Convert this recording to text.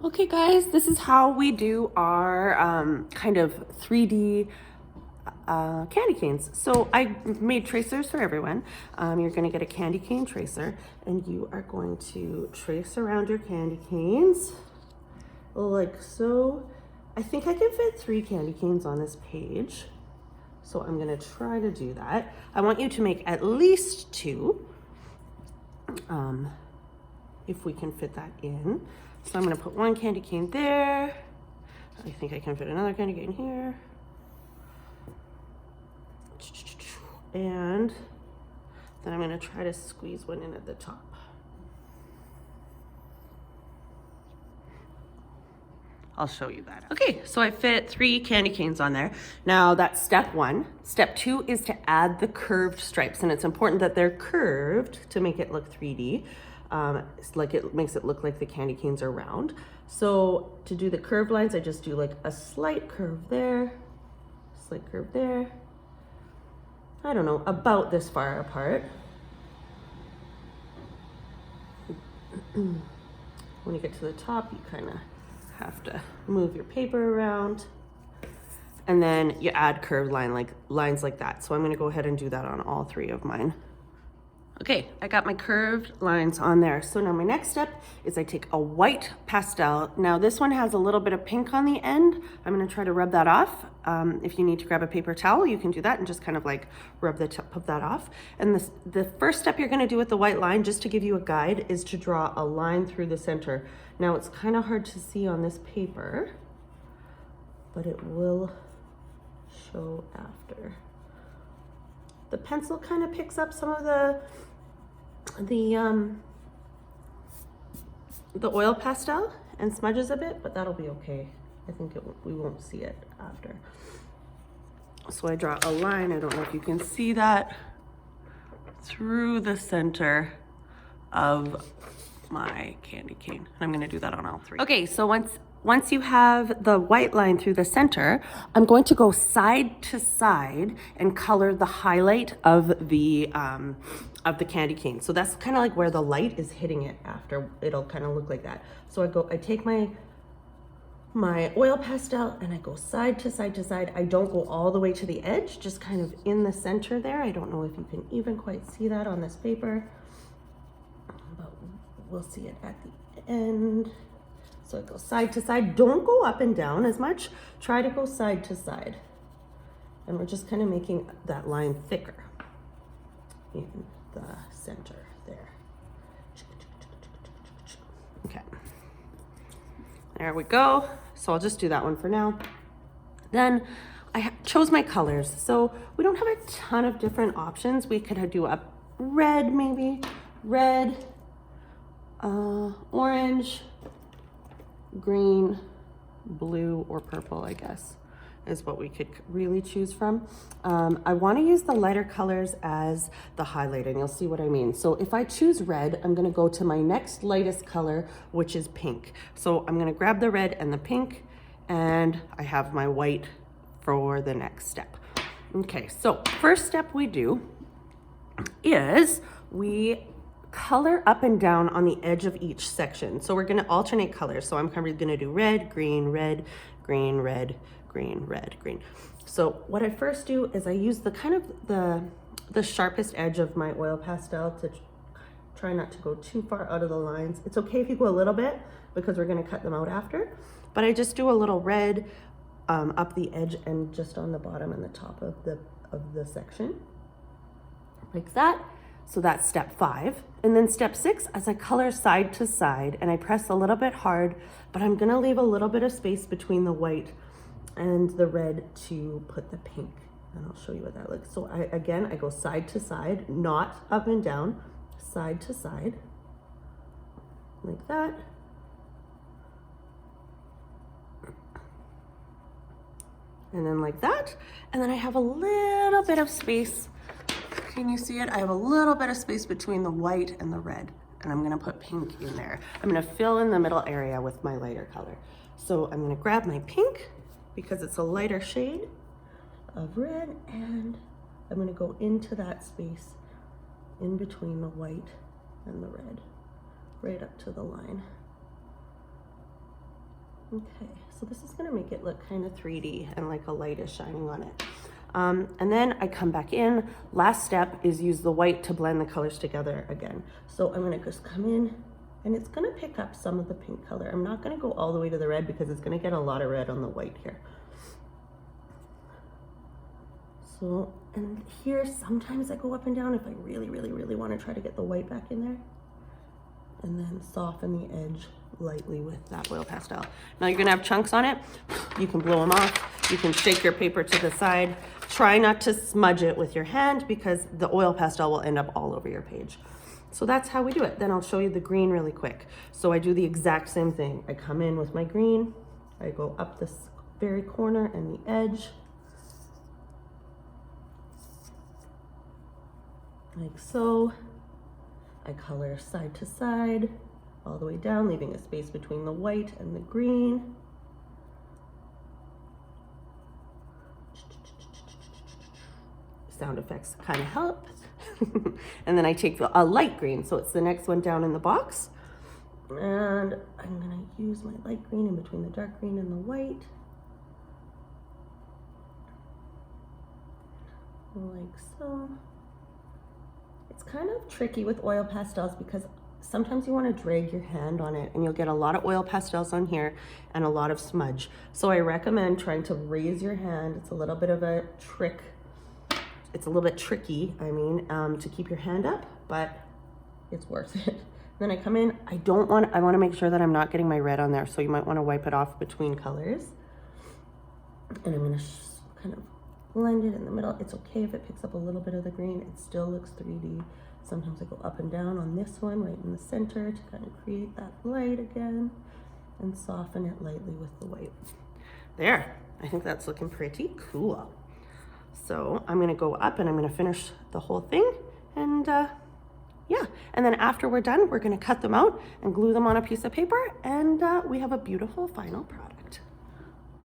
Okay guys, this is how we do our kind of 3D candy canes. So I made tracers for everyone. You're gonna get a candy cane tracer and you are going to trace around your candy canes like so. I think I can fit 3 candy canes on this page. So I'm gonna try to do that. I want you to make at least 2. If we can fit that in. So I'm gonna put 1 candy cane there. I think I can fit another candy cane here. And then I'm gonna try to squeeze one in at the top. I'll show you that. Okay, so I fit 3 candy canes on there. Now that's step 1. Step 2 is to add the curved stripes, and it's important that they're curved to make it look 3D. It's like it makes it look like the candy canes are round. So to do the curved lines, I just do like a slight curve there, slight curve there. I don't know, about this far apart. When you get to the top, you kind of have to move your paper around. And then you add curved lines like that. So I'm gonna go ahead and do that on all 3 of mine. Okay, I got my curved lines on there. So now my next step is I take a white pastel. Now this one has a little bit of pink on the end. I'm gonna try to rub that off. If you need to grab a paper towel, you can do that and just kind of like rub the tip of that off. And the first step you're gonna do with the white line, just to give you a guide, is to draw a line through the center. Now it's kind of hard to see on this paper, but it will show after. The pencil kind of picks up some of the oil pastel and smudges a bit, but that'll be okay. I think we won't see it after. So I draw a line, I don't know if you can see that, through the center of my candy cane. I'm gonna do that on all 3. Okay, so once you have the white line through the center, I'm going to go side to side and color the highlight of the candy cane. So that's kind of like where the light is hitting it after. It'll kind of look like that. So I take my oil pastel and I go side to side to side. I don't go all the way to the edge, just kind of in the center there. I don't know if you can even quite see that on this paper, but we'll see it at the end. So I go side to side. Don't go up and down as much. Try to go side to side. And we're just kind of making that line thicker in the center there. Okay. There we go. So I'll just do that one for now. Then I chose my colors. So we don't have a ton of different options. We could do a red maybe, red, orange, green, blue, or purple, I guess, is what we could really choose from. I want to use the lighter colors as the highlight, and you'll see what I mean. So if I choose red, I'm going to go to my next lightest color, which is pink. So I'm going to grab the red and the pink, and I have my white for the next step. Okay, so first step we do is we color up and down on the edge of each section. So we're gonna alternate colors. So I'm kind of gonna do red, green, red, green, red, green, red, green. So what I first do is I use the kind of the sharpest edge of my oil pastel to try not to go too far out of the lines. It's okay if you go a little bit because we're gonna cut them out after, but I just do a little red up the edge and just on the bottom and the top of the section, like that. So that's step 5. And then step 6, as I color side to side and I press a little bit hard, but I'm gonna leave a little bit of space between the white and the red to put the pink. And I'll show you what that looks. So I go side to side, not up and down, side to side, like that. And then like that. And then I have a little bit of space. Can you see it? I have a little bit of space between the white and the red, and I'm gonna put pink in there. I'm gonna fill in the middle area with my lighter color. So I'm gonna grab my pink because it's a lighter shade of red, and I'm gonna go into that space in between the white and the red, right up to the line. Okay, so this is gonna make it look kind of 3D and like a light is shining on it. And then I come back in. Last step is use the white to blend the colors together again. So I'm gonna just come in and it's gonna pick up some of the pink color. I'm not gonna go all the way to the red because it's gonna get a lot of red on the white here. So, and here sometimes I go up and down if I really wanna try to get the white back in there. And then soften the edge lightly with that oil pastel. Now you're gonna have chunks on it. You can blow them off. You can shake your paper to the side. Try not to smudge it with your hand because the oil pastel will end up all over your page. So that's how we do it. Then I'll show you the green really quick. So I do the exact same thing. I come in with my green. I go up this very corner and the edge. Like so. I color side to side, all the way down, leaving a space between the white and the green. Sound effects kind of help. And then I take a light green, so it's the next one down in the box. And I'm gonna use my light green in between the dark green and the white. Like so. It's kind of tricky with oil pastels because sometimes you want to drag your hand on it and you'll get a lot of oil pastels on here and a lot of smudge. So I recommend trying to raise your hand. It's a little bit of a trick. It's a little bit tricky, to keep your hand up, but it's worth it. Then I come in, I want to make sure that I'm not getting my red on there. So you might want to wipe it off between colors. And I'm going to kind of blend it in the middle. It's okay if it picks up a little bit of the green. It still looks 3D. Sometimes I go up and down on this one right in the center to kind of create that light again and soften it lightly with the white. There, I think that's looking pretty cool. So I'm gonna go up and I'm gonna finish the whole thing and yeah. And then after we're done, we're gonna cut them out and glue them on a piece of paper and we have a beautiful final product.